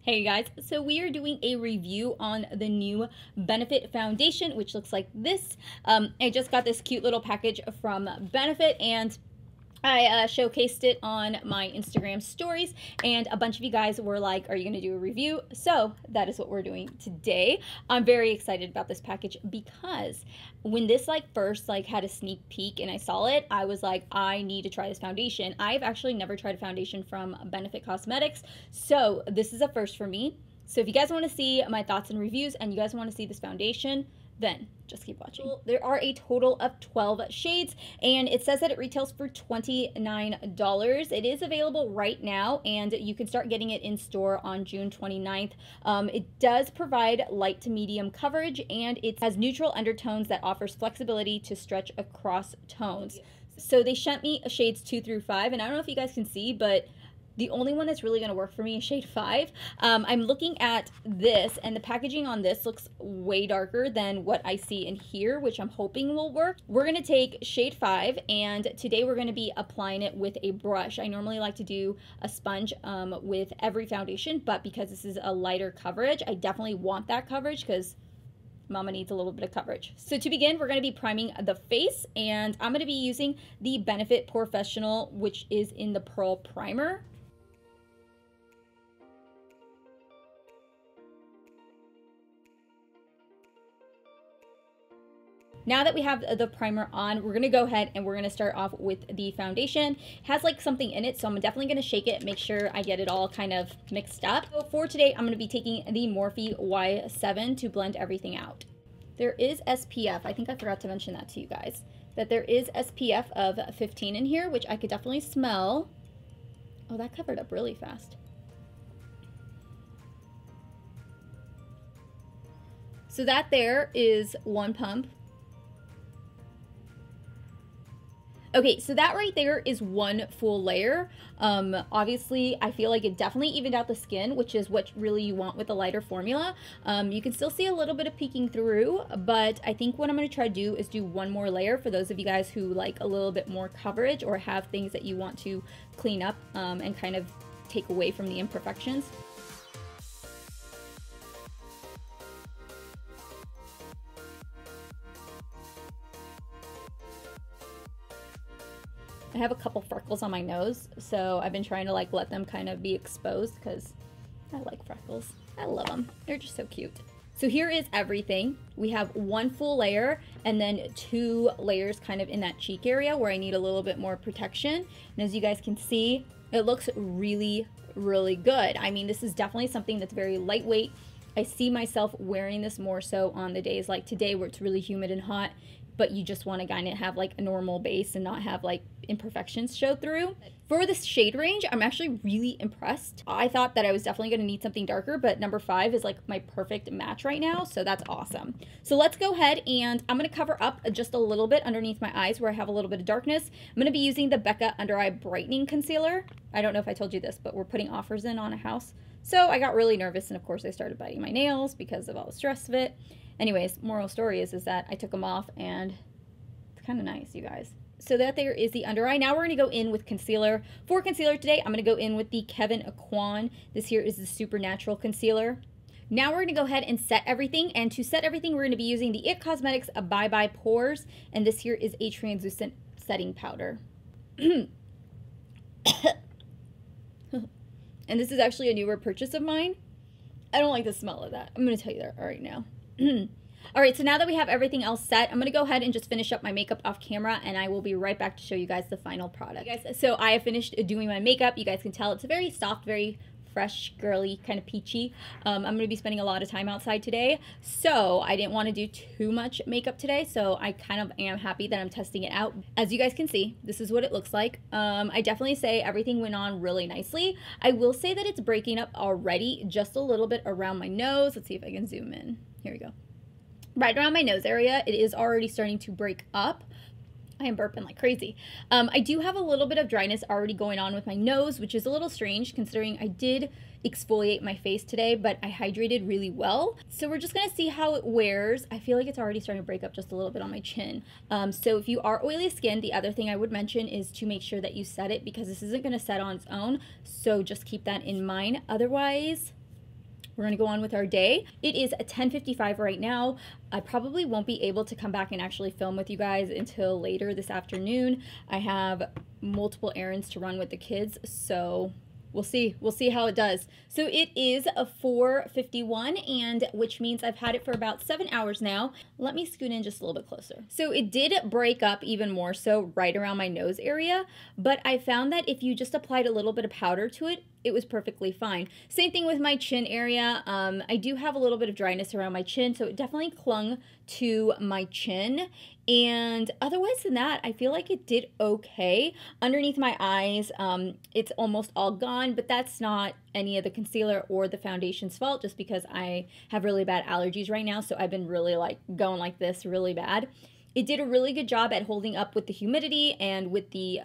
Hey guys, so we are doing a review on the new Benefit foundation, which looks like this. I just got this cute little package from Benefit and I showcased it on my Instagram stories, and a bunch of you guys were like, are you going to do a review? So that is what we're doing today. I'm very excited about this package because when this first had a sneak peek and I saw it, I was like, I need to try this foundation. I've actually never tried a foundation from Benefit Cosmetics, so this is a first for me. So if you guys want to see my thoughts and reviews and you guys want to see this foundation, then just keep watching. There are a total of 12 shades, and it says that it retails for $29. It is available right now, and you can start getting it in store on June 29th. It does provide light to medium coverage, and it has neutral undertones that offers flexibility to stretch across tones. So they sent me shades 2 through 5, and I don't know if you guys can see, but the only one that's really going to work for me is shade 5. I'm looking at this, and the packaging on this looks way darker than what I see in here, which I'm hoping will work. We're going to take shade 5, and today we're going to be applying it with a brush. I normally like to do a sponge with every foundation, but because this is a lighter coverage, I definitely want that coverage because Mama needs a little bit of coverage. So to begin, we're going to be priming the face, and I'm going to be using the Benefit Professional, which is in the Pearl Primer. Now that we have the primer on, we're going to go ahead and we're going to start off with the foundation. It has something in it, so I'm definitely going to shake it, make sure I get it all kind of mixed up. So for today, I'm going to be taking the Morphe Y7 to blend everything out. There is SPF. I think I forgot to mention that to you guys, that there is SPF of 15 in here, which I could definitely smell. Oh, that covered up really fast. So that there is one pump. Okay, so that right there is one full layer. Obviously, I feel like it definitely evened out the skin, which is what really you want with a lighter formula. You can still see a little bit of peeking through, but I think what I'm going to try to do is do one more layer for those of you guys who like a little bit more coverage or have things that you want to clean up and kind of take away from the imperfections. I have a couple freckles on my nose, so I've been trying to let them kind of be exposed because I like freckles. I love them. They're just so cute. So here is everything. We have one full layer and then 2 layers kind of in that cheek area where I need a little bit more protection. And as you guys can see, it looks really, really good. I mean, this is definitely something that's very lightweight. I see myself wearing this more so on the days like today where it's really humid and hot, but you just want to kind of have a normal base and not have imperfections show through. For this shade range, I'm actually really impressed. I thought that I was definitely going to need something darker, but number 5 is my perfect match right now, so that's awesome. So let's go ahead and I'm going to cover up just a little bit underneath my eyes where I have a little bit of darkness. I'm going to be using the Becca Under Eye Brightening Concealer. I don't know if I told you this, but we're putting offers in on a house. So I got really nervous, and of course I started biting my nails because of all the stress of it. Anyways, moral story is that I took them off, and it's kind of nice, you guys. So that there is the under eye. Now we're going to go in with concealer. For concealer today, I'm going to go in with the KEVYN AUCOIN. This here is the Supernatural Concealer. Now we're going to go ahead and set everything. And to set everything, we're going to be using the IT Cosmetics Bye Bye Pores. And this here is a translucent setting powder. And this is actually a newer purchase of mine. I don't like the smell of that. I'm going to tell you that right now. All right, so now that we have everything else set, I'm going to go ahead and just finish up my makeup off camera, and I will be right back to show you guys the final product. Guys, so I have finished doing my makeup. You guys can tell it's very soft, very fresh, girly, kind of peachy. I'm going to be spending a lot of time outside today, so I didn't want to do too much makeup today, so I kind of am happy that I'm testing it out. As you guys can see, this is what it looks like. I definitely say everything went on really nicely. I will say that it's breaking up already just a little bit around my nose. Let's see if I can zoom in. Here we go. Right around my nose area, it is already starting to break up. I am burping like crazy. I do have a little bit of dryness already going on with my nose, which is a little strange considering I did exfoliate my face today, but I hydrated really well. So we're just gonna see how it wears. I feel like it's already starting to break up just a little bit on my chin. So if you are oily skin, the other thing I would mention is to make sure that you set it because this isn't gonna set on its own. So just keep that in mind. Otherwise, we're gonna go on with our day. It is 10:55 right now. I probably won't be able to come back and actually film with you guys until later this afternoon. I have multiple errands to run with the kids, so we'll see how it does. So it is a 4:51, and which means I've had it for about 7 hours now. Let me scoot in just a little bit closer. So it did break up even more so right around my nose area, but I found that if you just applied a little bit of powder to it, it was perfectly fine. Same thing with my chin area. I do have a little bit of dryness around my chin, so it definitely clung to my chin. And otherwise than that, I feel like it did okay. Underneath my eyes, it's almost all gone, but that's not any of the concealer or the foundation's fault, just because I have really bad allergies right now, so I've been really like going like this really bad. It did a really good job at holding up with the humidity and with the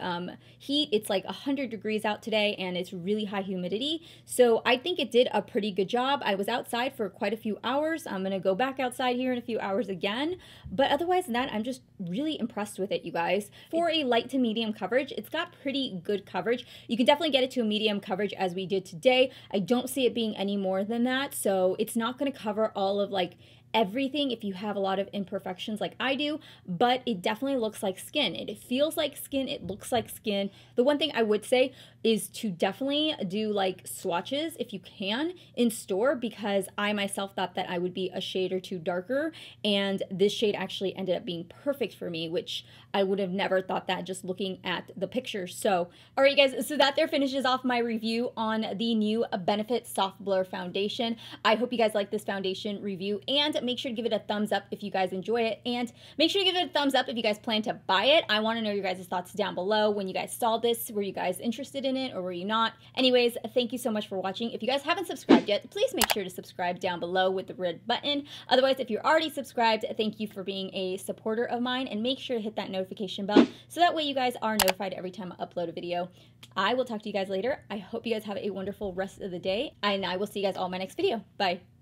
heat. It's like 100 degrees out today and it's really high humidity. So I think it did a pretty good job. I was outside for quite a few hours. I'm going to go back outside here in a few hours again. But otherwise than that, I'm just really impressed with it, you guys. For a light to medium coverage, it's got pretty good coverage. You can definitely get it to a medium coverage as we did today. I don't see it being any more than that. So it's not going to cover all of like everything if you have a lot of imperfections like I do, but it definitely looks like skin. It feels like skin, it looks like skin. The one thing I would say is to definitely do like swatches if you can in store, because I myself thought that I would be a shade or two darker, and this shade actually ended up being perfect for me, which I would have never thought that just looking at the picture. So, all right guys, so that there finishes off my review on the new Benefit Soft Blur Foundation. I hope you guys like this foundation review, and make sure to give it a thumbs up if you guys enjoy it, and make sure to give it a thumbs up if you guys plan to buy it. I want to know your guys' thoughts down below. When you guys saw this, were you guys interested in it or were you not? Anyways, thank you so much for watching. If you guys haven't subscribed yet, please make sure to subscribe down below with the red button. Otherwise, if you're already subscribed, thank you for being a supporter of mine, and make sure to hit that notification bell so that way you guys are notified every time I upload a video. I will talk to you guys later. I hope you guys have a wonderful rest of the day, and I will see you guys all in my next video. Bye.